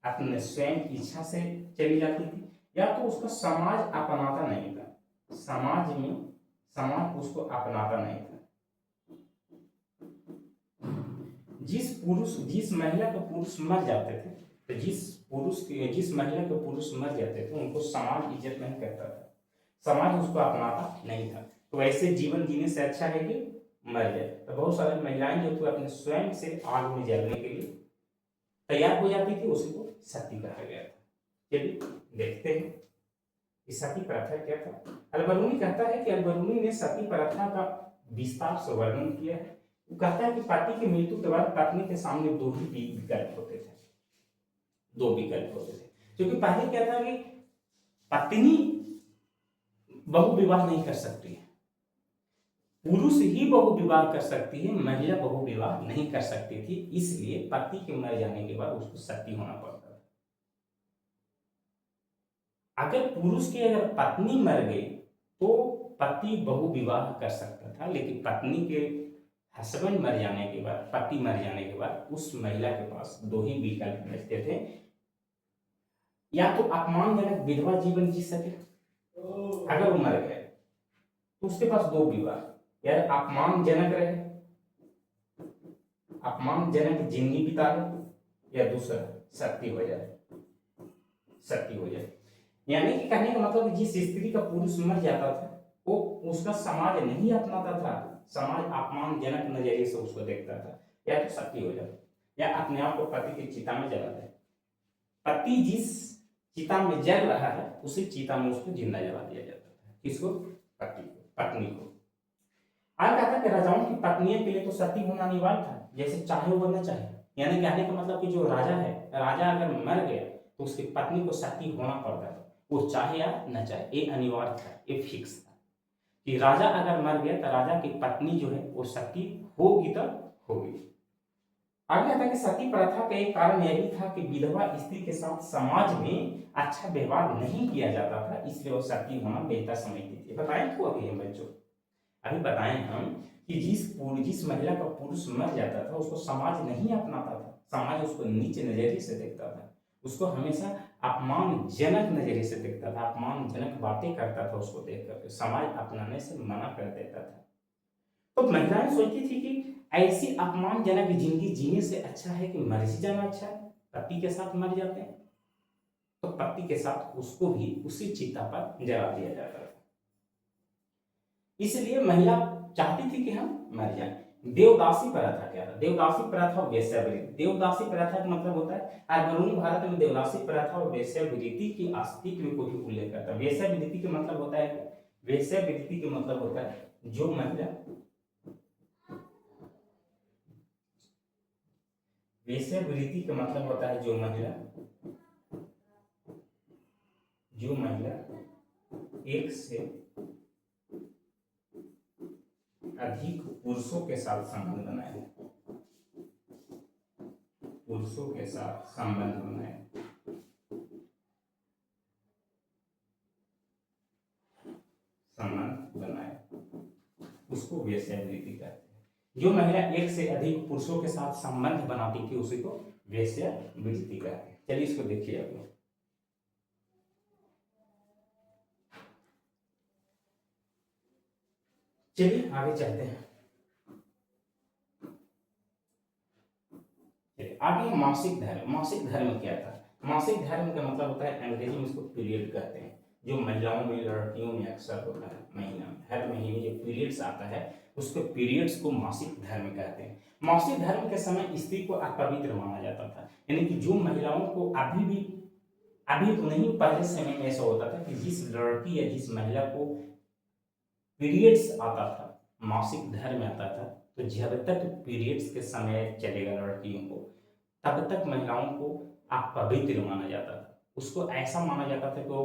अपने स्वयं इच्छा से चली जाती थी, या तो उसका समाज अपनाता नहीं था, समाज में समाज उसको अपनाता नहीं था। जिस महिला का पुरुष मर जाते थे, तो जिस महिला के पुरुष मर जाते थे उनको समाज इज्जत नहीं करता था, समाज उसको अपनाता नहीं था। तो ऐसे जीवन जीने से अच्छा है कि मर जाए। तो बहुत सारी महिलाएं जो थी अपने स्वयं से आग में जलने के लिए तैयार हो जाती थी, उसी को सती कहा गया था। चलिए देखते हैं कि सती प्रथा क्या था। अल-बरूनी कहता है कि अल-बरूनी ने सती प्रथा का विस्तार से वर्णन किया है। वो कहता है कि पति की मृत्यु के बाद पत्नी के सामने 2 ही विकल्प होते थे, 2 विकल्प होते थे। क्योंकि पहले क्या था कि पत्नी बहु विवाह नहीं कर सकती है, पुरुष ही बहु विवाह कर सकती है, महिला बहु विवाह नहीं कर सकती थी। इसलिए पति के मर जाने के बाद उसको सती होना पड़ता था। अगर पुरुष की अगर पत्नी मर गई तो पति बहु विवाह कर सकता था, लेकिन पत्नी के हस्बैंड मर जाने के बाद, पति मर जाने के बाद उस महिला के पास 2 ही विकल्प बचते थे। या तो अपमानजनक विधवा जीवन जी सके, अगर वो मर गए तो उसके पास 2 विवाह, या अपमानजनक रहे, अपमानजनक जिंदगी बिता ले, या दूसरा सती हो जाए, सती हो जाए। यानी कि कहने का मतलब जिस स्त्री का पुरुष मर जाता था वो उसका समाज नहीं अपनाता था, समाज अपमानजनक नजरिए से उसको देखता था, या तो सती हो जाए या अपने आप को पति की चिता में जला दे। पति जिस चिता में जल रहा है उसी चिता में उसको जिंदा जला दिया जाता था। किसको? पति को, पत्नी को। आज कहता कि राजाओं की पत्नियों के लिए तो सती होना अनिवार्य था, जैसे चाहे वो बनना चाहे। यानी कहने का मतलब कि जो राजा है, राजा अगर मर गया तो उसकी पत्नी को सती होना पड़ता था, वो चाहे या न चाहे, ये अनिवार्य था, ये फिक्स था कि राजा अगर मर गया तो राजा की पत्नी जो है वो सती होगी तो होगी। आगे आता है कि सती प्रथा का एक कारण यह भी था कि विधवा स्त्री के साथ समाज में अच्छा व्यवहार नहीं किया जाता था, इसलिए वो सती होना बेहतर समझती थी। बताएं तो अभी हम बच्चों, अभी बताएं हम कि जिस महिला का पुरुष मर जाता था उसको समाज नहीं अपनाता था, समाज उसको नीचे नजरिए से देखता था, उसको हमेशा अपमानजनक नजरिए से देखता था, अपमानजनक बातें करता था, उसको देख करके समाज अपनाने से मना कर देता था। तो महिलाएं सोचती थी कि ऐसी अपमानजनक जिंदगी जीने से अच्छा है कि मर ही जाना अच्छा है, पति के साथ मर जाते हैं, तो पति के साथ उसको भी उसी चिता पर जला दिया जाता था। इसलिए महिला चाहती थी कि हम मर जाएं। देवदासी प्रथा क्या था? देवदासी प्रथा और वेश्यावृत्ति। देवदासी प्रथा का मतलब होता है आधुनिक भारत में देवदासी प्रथा और वेश्यावृत्ति की अस्तित्व को भी उल्लेख करता है। वेश्यावृत्ति का मतलब होता है, वेश्यावृत्ति का मतलब होता है जो महिला, वेश्यावृत्ति का मतलब होता है जो महिला एक से अधिक पुरुषों के साथ संबंध बनाए, पुरुषों के साथ संबंध बनाए, उसको वेश्यावृत्ति कहते हैं। जो महिला एक से अधिक पुरुषों के साथ संबंध बनाती थी उसी को वेश्यावृत्ति कहते हैं। चलिए इसको देखिए आप लोग। चलिए आगे चलते हैं। आगे मासिक धर्म। मासिक धर्म क्या था? मासिक धर्म का मतलब होता है, अंग्रेजी में इसको पीरियड कहते हैं, जो महिलाओं में, लड़कियों में अक्सर होता है। महीना, हर महीने जो पीरियड्स आता है उसको पीरियड्स को मासिक धर्म कहते हैं। मासिक धर्म के समय स्त्री को अपवित्र माना जाता था, यानी कि जो महिलाओं को अभी तो नहीं, पहले समय में ऐसा होता था कि जिस लड़की या जिस महिला को पीरियड्स आता था, मासिक धर्म आता था, तो जब तक पीरियड्स के समय चलेगा लड़कियों को, तब तक महिलाओं को अपवित्र माना जाता था। उसको ऐसा माना जाता था कि वो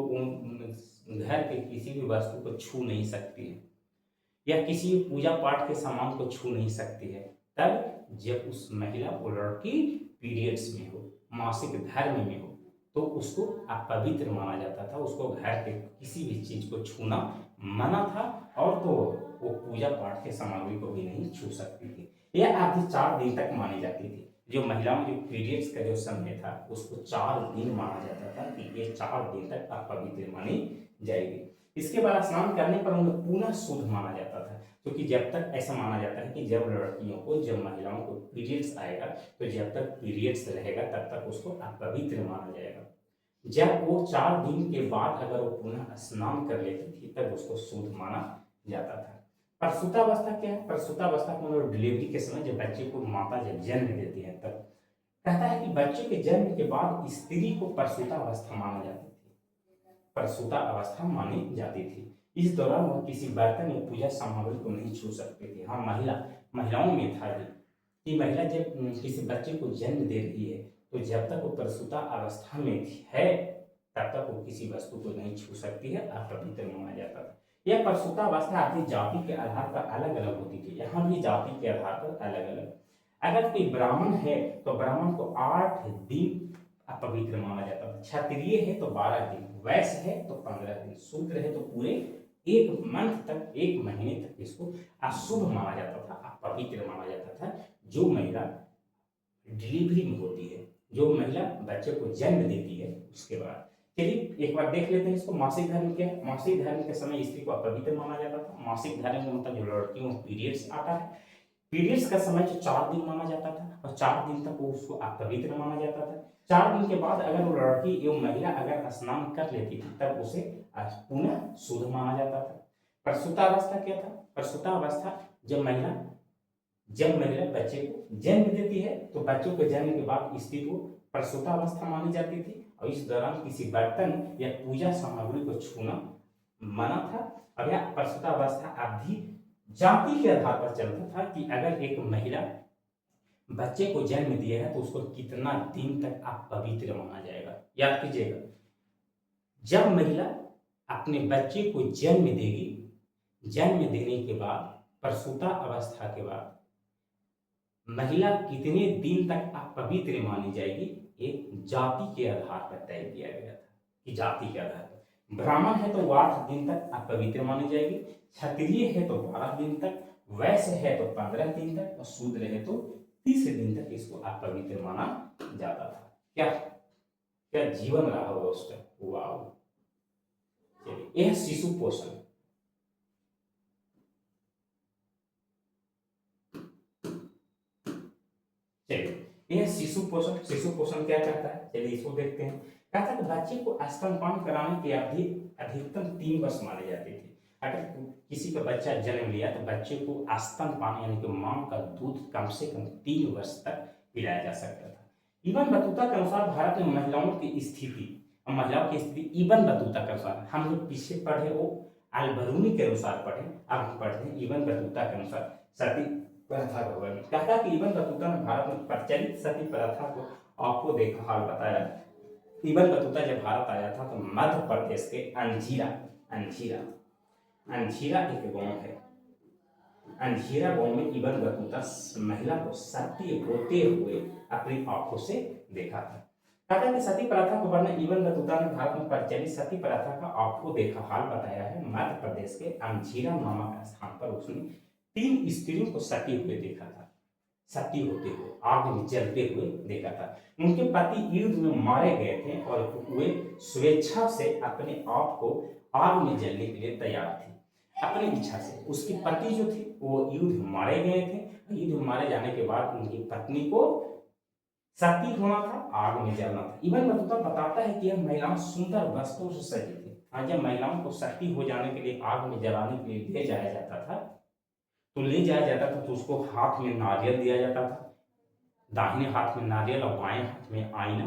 घर के किसी भी वस्तु को छू नहीं सकती है या किसी पूजा पाठ के सामान को छू नहीं सकती है, तब जब उस महिला को लड़की पीरियड्स में हो, मासिक धर्म में हो, तो उसको अपवित्र माना जाता था। उसको घर के किसी भी चीज को छूना मना था, और तो वो पूजा पाठ के सामग्री को भी नहीं छू सकती थी। यह अवधि 4 दिन तक मानी जाती थी। जो महिलाओं जो पीरियड्स का जो समय था उसको 4 दिन माना जाता था कि ये 4 दिन तक अपवित्र मानी जाएगी। इसके बाद स्नान करने पर उन्हें पुनः शुद्ध माना जाता था, क्योंकि जब तक ऐसा माना जाता है कि जब लड़कियों को, जब महिलाओं को पीरियड्स आएगा, तो जब तक पीरियड्स रहेगा तब तक उसको अपवित्र माना जाएगा। जब वो 4 दिन के बाद अगर वो पुनः स्नान कर लेती थी तब उसको शुद्ध माना जाता था। प्रसूतावस्था क्या है? प्रसूतावस्था को मतलब डिलीवरी के समय जब बच्चे को माता जब जन्म देती है, तब कहता है कि बच्चे के जन्म के बाद स्त्री को प्रसूतावस्था माना जाती थी, प्रसूता अवस्था मानी जाती थी। इस दौरान वह किसी बर्तन या पूजा सामग्री को नहीं छू सकती थी। हाँ, महिलाओं में था कि महिला जब किसी बच्चे को जन्म दे रही है, तो जब तक वो प्रसूता अवस्था में है तब तक वो किसी वस्तु को नहीं छू सकती है, अपवित्र माना जाता था। यह प्रसूता अवस्था अपनी जाति के आधार पर अलग अलग होती थी। यहाँ भी जाति के आधार पर अलग अलग। अगर कोई ब्राह्मण है तो ब्राह्मण को 8 दिन अपवित्र माना जाता था, क्षत्रिय है तो 12 दिन, वैश्य है तो 15 दिन, शूद्र है तो पूरे 1 मंथ तक, 1 महीने तक इसको अशुभ माना जाता था, अपवित्र माना जाता था। जो महिला डिलीवरी में होती है, जो महिला बच्चे को जन्म देती है, उसके बाद चलिए एक बार देख लेते हैं इसको। मासिक धर्म क्या है? मासिक धर्म के समय स्त्री को अपवित्र माना जाता था। मासिक धर्म का मतलब जो लड़कियों को पीरियड्स आता है, पीरियड्स का समय जो 4 दिन माना जाता था, और 4 दिन तक वो उसको अपवित्र माना जाता था। 4 दिन के बाद अगर वो लड़की एवं महिला अगर स्नान कर लेती थी तब उसे पुनः शुद्ध माना जाता था। प्रसूतावस्था क्या था? प्रसूतावस्था जब महिला बच्चे को जन्म देती है, तो बच्चों के जन्म के बाद स्त्री को प्रसूतावस्था मानी जाती थी, और इस दौरान किसी बर्तन या पूजा सामग्री को छूना मना था। अब यह प्रसूतावस्था अवधि जाति के आधार पर चलता था कि अगर एक महिला बच्चे को जन्म दिया है तो उसको कितना दिन तक अपवित्र माना जाएगा। याद कीजिएगा, जब महिला अपने बच्चे को जन्म देगी, जन्म देने के बाद प्रसूता अवस्था के बाद महिला कितने दिन तक अपवित्र मानी जाएगी, एक जाति के आधार पर तय किया गया था कि जाति के आधार पर ब्राह्मण है तो 8 दिन तक अपवित्र मानी जाएगी, क्षत्रिय है तो 12 दिन तक, वैश्य है तो 15 दिन तक, और शूद्र है तो 30 दिन तक इसको अपवित्र माना जाता था। क्या क्या जीवन रहा होगा उस टाइम। वाह, चलिए यह शिशु पोषण। चलिए यह शिशु पोषण, शिशु पोषण क्या कहता है, चलिए इसको देखते हैं। कहता है कि बच्चे को स्तनपान कराने की अवधि अधिकतम 3 वर्ष मानी जाती थी। अगर किसी का बच्चा जन्म लिया तो बच्चे को स्तनपान यानी कि मां का दूध कम से कम 3 वर्ष तक पिलाया जा सकता था। इबन बतूता के अनुसार भारत में महिलाओं की स्थिति और महिलाओं की स्थिति इबन बतूता के अनुसार, हम जो पीछे पढ़े वो अल-बरूनी के अनुसार पढ़े, अब हम पढ़ते हैं इबन बतूता के अनुसार सती प्रथा के बारे में। कहता है कि इबन बतूता ने भारत में प्रचलित सती प्रथा को आपको देखभाल बताया। इबन बतूता जब भारत आया था तो मध्य प्रदेश के अंजीरा अंजीरा अंजीरा एक गांव है, अंजीरा गांव में इबन बतूता महिला को सती होते हुए अपनी आंखों से देखा था। कहता है कि सती प्रथा को वर्णन इबन बतूता ने भारत में प्रचलित सती प्रथा का आपको देखा हाल बताया है। मध्य प्रदेश के अंजीरा नामक स्थान पर उसने 3 स्त्रियों को सती हुए देखा था, सती होते हुए आग में जलते हुए देखा था। उनके पति युद्ध में मारे गए थे और वे स्वेच्छा से अपने आप को आग में जलने के लिए तैयार थे, अपनी इच्छा से। उसके पति जो थे वो युद्ध में मारे गए थे। युद्ध में मारे जाने के बाद उनकी पत्नी को सती होना था, आग में जलना था। इबन बतूता बताता है कि यह महिलाएं सुंदर वस्त्रों से सजी थी। जब महिलाओं को सती हो जाने के लिए आग में जलाने के लिए ले जाया जाता था तो उसको हाथ में नारियल दिया जाता था, दाहिने हाथ में नारियल और बाएं हाथ में आईना,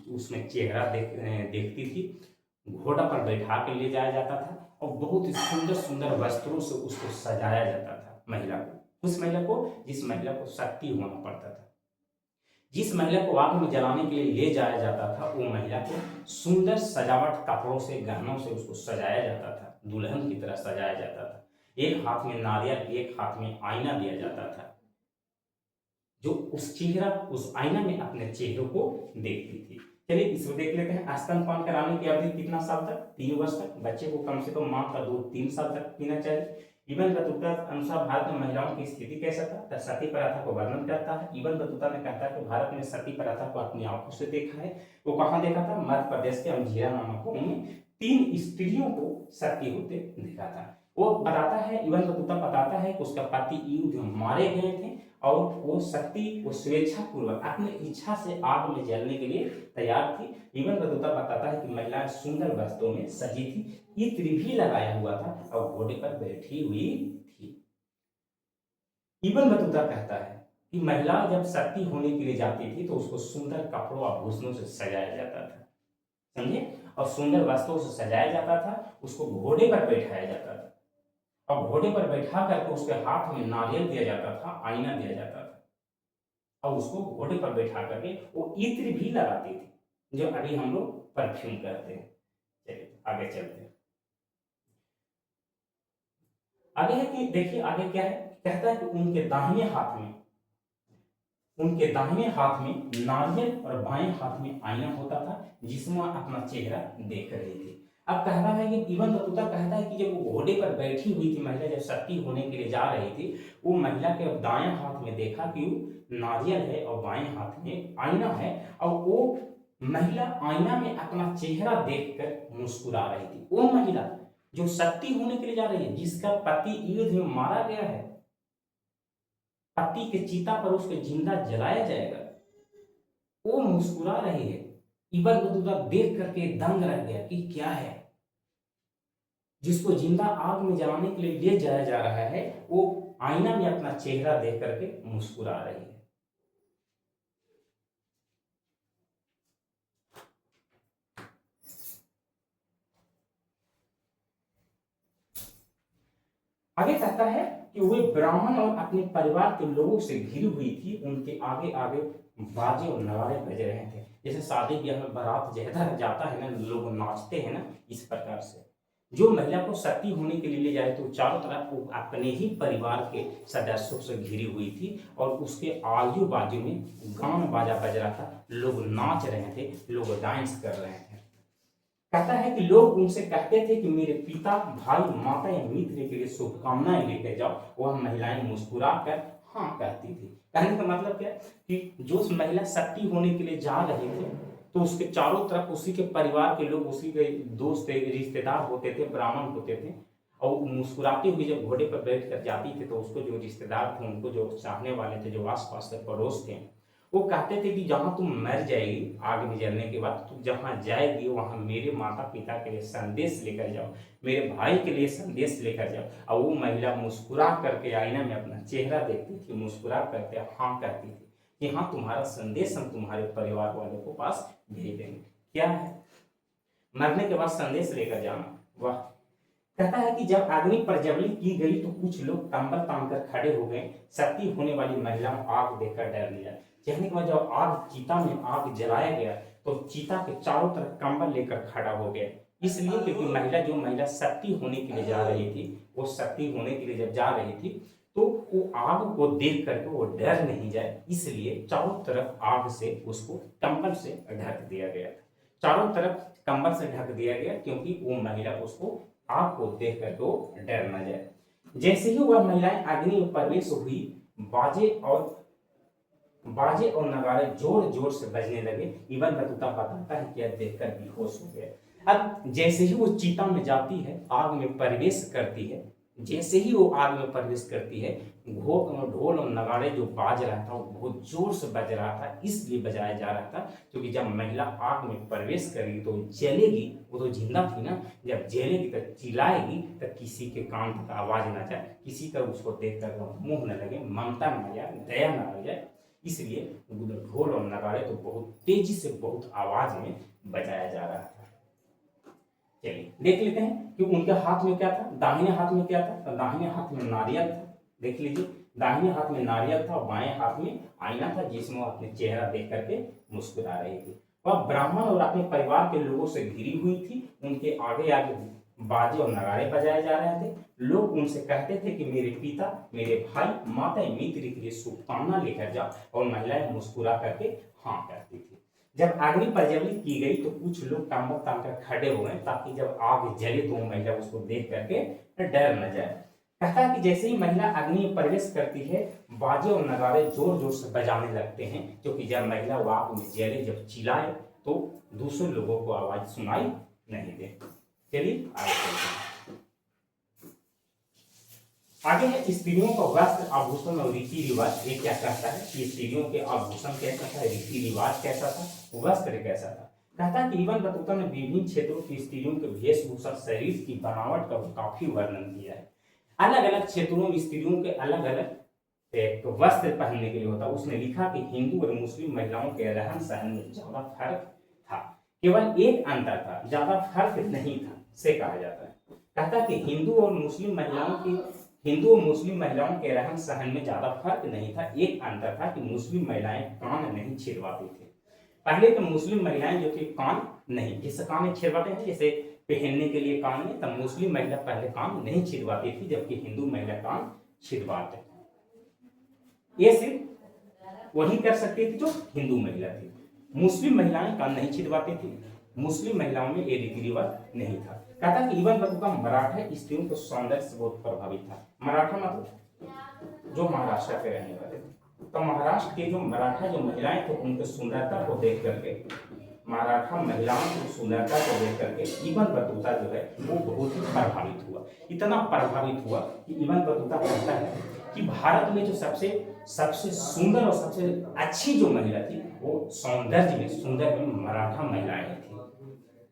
उसमें चेहरा देखती थी। घोड़ा पर बैठा के ले जाया जाता था और बहुत ही सुंदर सुंदर वस्त्रों से उसको सजाया जाता था महिला को, उस महिला को जिस महिला को सती होना पड़ता था। जिस महिला को आग में जलाने के लिए ले जाया जाता था वो महिला को सुंदर सजावट कपड़ों से गहनों से उसको सजाया जाता था, दुल्हन की तरह सजाया जाता था। एक हाथ में नारियल, एक हाथ में आईना दिया जाता था, जो उस चेहरा उस आईना में अपने चेहरे को देखती थी। चलिए इसको देख लेते हैं। स्तनपान कराने की अवधि कितना साल तक? 3 वर्ष तक। बच्चे को कम से कम मां का दूध 3 साल तक पीना चाहिए। इबन बतूता अनुसार भारत में महिलाओं की स्थिति कैसा था? सती प्रथा को वर्णन करता है। इबन बतूता ने कहता है कि भारत में सती प्रथा को अपनी आंखों से देखा है। वो कहाँ देखा था? मध्य प्रदेश के अंजीरा नामक गांव में 3 स्त्रियों को सती होते देखा था। वो बताता है, इबन बतूता बताता है कि उसका पति युद्ध में मारे गए थे और वो सती वो स्वेच्छा पूर्वक अपनी इच्छा से आग में जलने के लिए तैयार थी। इबन बतूता बताता है कि महिलाएं सुंदर वस्त्रों में सजी थी, इत्र भी लगाया हुआ था और घोड़े पर बैठी हुई थी। इबन बतूता कहता है कि महिला जब सती होने के लिए जाती थी तो उसको सुंदर कपड़ों आभूषणों से सजाया जाता था, समझे, और सुंदर वस्त्रों से सजाया जाता था। उसको घोड़े पर बैठाया जाता था और घोड़े पर बैठा करके उसके हाथ में नारियल दिया जाता था, आईना दिया जाता था और उसको घोड़े पर बैठा करके वो इत्र भी लगाती थी, जो अभी हम लोग परफ्यूम करते हैं। चलिए आगे चलते हैं। आगे है कि देखिए आगे क्या है, कहता है कि उनके दाहिने हाथ में नारियल और बाएं हाथ में आईना होता था जिसमें अपना चेहरा देख रही थी। अब कहता है कि इबन बतूता कहता है कि जब वो घोड़े पर बैठी हुई थी महिला, जब सती होने के लिए जा रही थी, वो महिला के दाएं हाथ में देखा कि नारियल है और बाएं हाथ में आईना है और वो महिला आईना में अपना चेहरा देखकर मुस्कुरा रही थी। वो महिला जो सती होने के लिए जा रही है, जिसका पति युद्ध में मारा गया है, पति के चिता पर उसके जिंदा जलाया जाएगा, वो मुस्कुरा रही है। इबन बतूता देख करके दंग रह गया कि क्या है, जिसको जिंदा आग में जलाने के लिए ले जाया जा रहा है वो आईना में अपना चेहरा देख करके मुस्कुरा रही है। आगे कहता है कि वे ब्राह्मण और अपने परिवार के लोगों से घिरी हुई थी। उनके आगे आगे बाजे और नगाड़े बज रहे थे, जैसे शादी ब्याह में बारात जहदा जाता है ना, लोग नाचते हैं ना, इस प्रकार से। जो महिला को सती होने के लिए ले जाए तो चारों तरफ वो अपने ही परिवार के सदस्यों से घिरी हुई थी और उसके आजू बाजू में गान बाजा बज रहा था, लोग नाच रहे थे, लोग डांस कर रहे थे। कहता है कि लोग उनसे कहते थे कि मेरे पिता, भाई, माता या मित्र के लिए शुभकामनाएं लेके जाओ। वह महिलाएं मुस्कुरा कर हाँ कहती थी। कहने का मतलब क्या कि जो महिला सती होने के लिए जा रही थी तो उसके चारों तरफ उसी के परिवार के लोग, उसी के दोस्त रिश्तेदार होते थे, ब्राह्मण होते थे, और मुस्कुराती हुई जब घोड़े पर बैठ कर जाती थी तो उसको जो रिश्तेदार थे, उनको जो चाहने वाले थे, जो आस पास के पड़ोस थे, वो कहते थे कि जहां तुम मर जाएगी आग में जलने के बाद, तुम जहां जाएगी वहां मेरे माता पिता के लिए संदेश लेकर जाओ, मेरे भाई के लिए संदेश लेकर जाओ। और वो महिला मुस्कुरा करके आईना में अपना चेहरा देखती थी, मुस्कुरा करके हाँ कहती थी कि हाँ तुम्हारा संदेश हम तुम्हारे परिवार वालों को पास भेज देंगे। क्या है मरने के बाद संदेश लेकर जाना, वाह। कहता है कि जब अग्नि प्रज्वलित की गई तो कुछ लोग कंबल तान कर खड़े हो गए, सती होने वाली महिलाओं आग देखकर डर लिया। कहने के बाद जब आग चीता में आग जलाया गया तो चीता के चारों तरफ कंबल लेकर खड़ा हो गया, इसलिए क्योंकि महिला सती होने के लिए जा रही थी, वो सती होने के लिए जब जा रही थी तो वो आग को देख करके वो डर नहीं जाए, इसलिए चारों तरफ आग से उसको कंबल से ढक दिया गया। चारों तरफ कंबल से ढक दिया गया क्योंकि वो महिला उसको आग को देख कर तो डर न जाए। जैसे ही वह महिलाएं अग्नि में प्रवेश हुई, बाजे और नगाड़े जोर जोर से बजने लगे। इबन बतूता बताता है कि यह देखकर बेहोश हो गया। अब जैसे ही वो चीता में जाती है, आग में प्रवेश करती है, जैसे ही वो आग में प्रवेश करती है, ढोल और नगाड़े जो बाज रहा था वो बहुत जोर से बज रहा था, इसलिए बजाया जा रहा था क्योंकि जब महिला आग में प्रवेश करेगी तो जलेगी, वो तो जिंदा थी ना, जब जलेगी तो चिल्लाएगी तो किसी के कान तक आवाज ना जाए, किसी का उसको देख कर मुंह न लगे, ममता न आ जाए, दया न आ जाए, इसलिए ढोल और नगाड़े तो बहुत तेजी से बहुत आवाज में बजाया जा रहा था। चलिए देख लेते हैं कि उनके हाथ में क्या था। दाहिने हाथ में क्या था, तो दाहिने हाथ में नारियल था, देख लीजिए, दाहिने हाथ में नारियल था और बाएं हाथ में आईना था जिसमें वो अपने चेहरा देख करके मुस्कुरा रही थी। वह ब्राह्मण और अपने परिवार के लोगों से घिरी हुई थी, उनके आगे आगे बाजे और नगाड़े बजाए जा रहे थे। लोग उनसे कहते थे कि मेरे पिता, मेरे भाई, माता, मित्र के लिए शुभकामना लेकर जाओ, और महिलाएं मुस्कुरा करके हाँ कहती थी। जब अग्नि प्रज्वलित की गई तो कुछ लोग कंबल तान कर खड़े हुए ताकि जब आग जले तो महिला उसको देख करके डर न जाए। कहता है कि जैसे ही महिला अग्नि में प्रवेश करती है, बाजे और नगाड़े जोर जोर से बजाने लगते हैं, क्योंकि जब महिला वो आग में जले, जब चिल्लाए तो दूसरे लोगों को आवाज सुनाई नहीं दे। चलिए आगे चलते हैं। आगे है स्त्रियों का वस्त्र, आभूषण और रीति रिवाज। ये क्या कहता है कि स्त्रियों के आभूषण कैसा था, रीति रिवाज कैसा था, वस्त्र कैसा था। कहता है कि इबन बतूता ने विभिन्न क्षेत्रों की स्त्रियों के वेशभूषा, शरीर की बनावट का काफी वर्णन किया है। अलग अलग क्षेत्रों में स्त्रियों के अलग अलग एक वस्त्र पहनने के लिए होता है। उसने लिखा कि हिंदू और मुस्लिम महिलाओं के रहन सहन में ज्यादा फर्क था, केवल एक अंतर था, ज्यादा फर्क नहीं था से कहा जाता है। कहता कि हिंदू और मुस्लिम महिलाओं के रहन सहन में ज्यादा फर्क नहीं था, एक अंतर था कि मुस्लिम महिलाएं कान नहीं छिदवाती थी। पहले तो मुस्लिम महिलाएं जो थी कान नहीं, जिससे कान छिदवाते हैं जैसे पहनने के लिए कान में, तब मुस्लिम महिला पहले कान नहीं छिदवाती थी, जबकि हिंदू महिला कान छिदवाते थे। ये सिर्फ वही कर सकती थी जो हिंदू महिला थी। मुस्लिम महिलाएं कान नहीं छिदवाती थी, मुस्लिम महिलाओं में ये रीति रिवाज नहीं था। कहता कि इबन बतूता मराठा स्त्रियों को सौंदर्य से बहुत प्रभावित था। मराठा मतलब जो महाराष्ट्र के रहने वाले थे, तो महाराष्ट्र के जो मराठा जो महिलाएं थे उनके सुंदरता को देख करके, मराठा महिलाओं की सुंदरता को देख करके इबन बतूता जो है वो बहुत ही प्रभावित हुआ। इतना प्रभावित हुआ कि इबन बतूता कहता है कि भारत में जो सबसे सुंदर और सबसे अच्छी जो महिला थी वो सुंदर में मराठा महिलाएं थी।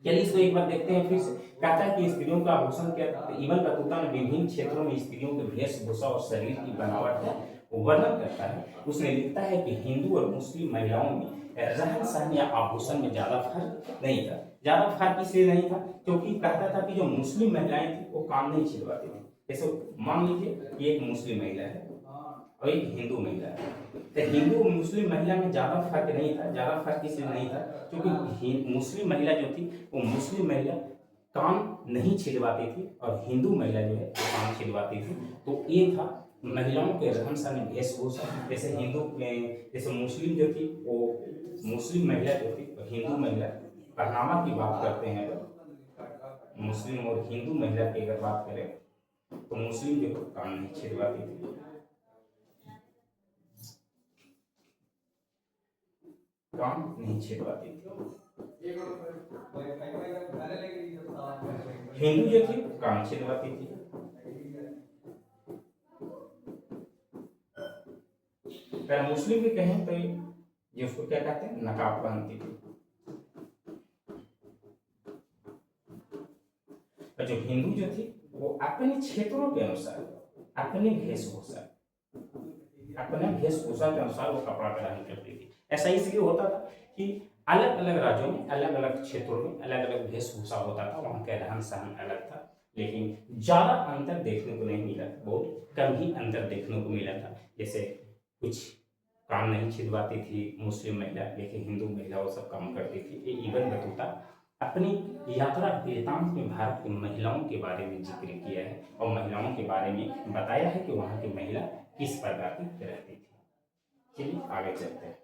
चलिए इसको एक बार देखते हैं फिर से। कहता है कि स्त्रियों का आभूषण क्या था। इबन बतूता ने विभिन्न क्षेत्रों में स्त्रियों के वेशभूषा और शरीर की बनावट का वर्णन करता है। उसने लिखता है कि हिंदू और मुस्लिम महिलाओं में रहन सहन या आभूषण में ज्यादा फर्क नहीं था। ज्यादा फर्क इसलिए नहीं था क्योंकि कहता था कि जो मुस्लिम महिलाएं थी वो कान नहीं छिदवाती थी। जैसे मान लीजिए कि एक मुस्लिम महिला है और एक हिंदू महिला है, तो हिंदू और मुस्लिम महिला में ज्यादा फर्क नहीं था। ज्यादा फर्क इसलिए नहीं था क्योंकि मुस्लिम महिला जो थी वो मुस्लिम महिला कान नहीं छिदवाती थी और हिंदू महिला जो है वो कान छिदवाती थी। तो ये था महिलाओं के रहन सहन वेशभूषा। जैसे मुस्लिम जो थी वो मुस्लिम महिला जो थी तो हिंदू महिला, पहनावा की बात करते हैं तो मुस्लिम और हिंदू महिला की अगर बात करें तो मुस्लिम जो कान नहीं छिदवाती थी, कान नहीं छिदवाती थी। हिंदू जो थी कान छिदवाती थी। अगर मुस्लिम भी कहें तो ये उसको क्या कहते हैं, नकाबबंदी। और जो हिंदू जो थी वो अपने क्षेत्रों के अनुसार अपने वेशभूषा के अनुसार वो कपड़ा पहना करती थी। ऐसा इसलिए होता था कि अलग अलग राज्यों में अलग अलग क्षेत्रों में अलग अलग वेशभूषा होता था, वहाँ का रहन सहन अलग था, लेकिन ज़्यादा अंतर देखने को नहीं मिला, बहुत कम ही अंतर देखने को मिला था। जैसे कुछ काम नहीं छिदवाती थी मुस्लिम महिला, लेकिन हिंदू महिला वो सब काम करती थी। ये इबन बतूता अपनी यात्रा वृत्तांत में भारत की महिलाओं के बारे में जिक्र किया है और महिलाओं के बारे में बताया है कि वहाँ की महिला किस प्रकार की रहती थी। चलिए आगे चलते हैं।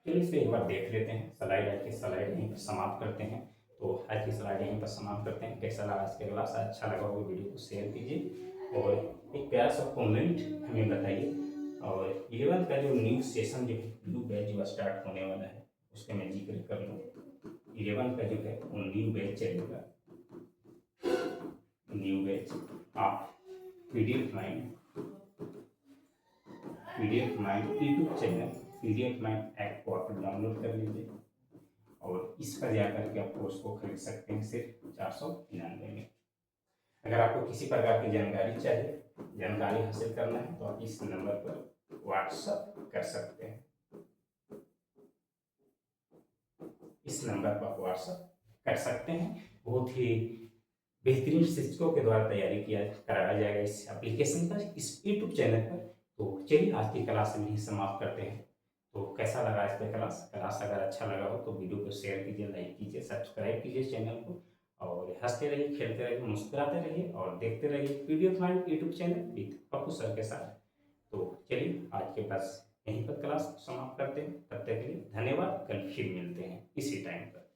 चलिए इसे एक बार देख लेते हैं। स्लाइड यहीं पर समाप्त करते हैं। तो आज की स्लाइड यहीं पर समाप्त करते हैं। कैसा लगा आज के क्लास? अच्छा लगा हो वीडियो को शेयर कीजिए और एक प्यारा सा कमेंट हमें बताइए। और 11th का जो न्यू सेशन जो है, न्यू बैच जो स्टार्ट होने वाला है, उसका मैं जिक्र कर लूँ। 11th का जो है वो न्यू बैच चलेगा। न्यू बैच आप PDF mind YouTube channel PDF mind app को आप डाउनलोड कर लीजिए और इस पर जाकर के आप कोर्स को खरीद सकते हैं सिर्फ 499 में। अगर आपको किसी प्रकार की जानकारी चाहिए, जानकारी हासिल करना है, तो आप इस नंबर पर व्हाट्सएप कर सकते हैं। इस नंबर पर व्हाट्सएप कर सकते हैं। बहुत ही बेहतरीन शिक्षकों के द्वारा तैयारी कराया जाएगा इस एप्लीकेशन पर, इस यूट्यूब चैनल पर। तो चलिए आज की क्लास में ही समाप्त करते हैं। तो कैसा लगा आज का क्लास अगर अच्छा लगा हो तो वीडियो को शेयर कीजिए, लाइक कीजिए, सब्सक्राइब कीजिए चैनल को और हंसते रहिए, खेलते रहिए, मुस्कुराते रहिए और देखते रहिए PDF mind YouTube channel with Pappu sir के साथ। तो चलिए आज के बस यहीं पर क्लास समाप्त करते हैं। तब तक के लिए धन्यवाद। कल फिर मिलते हैं इसी टाइम पर।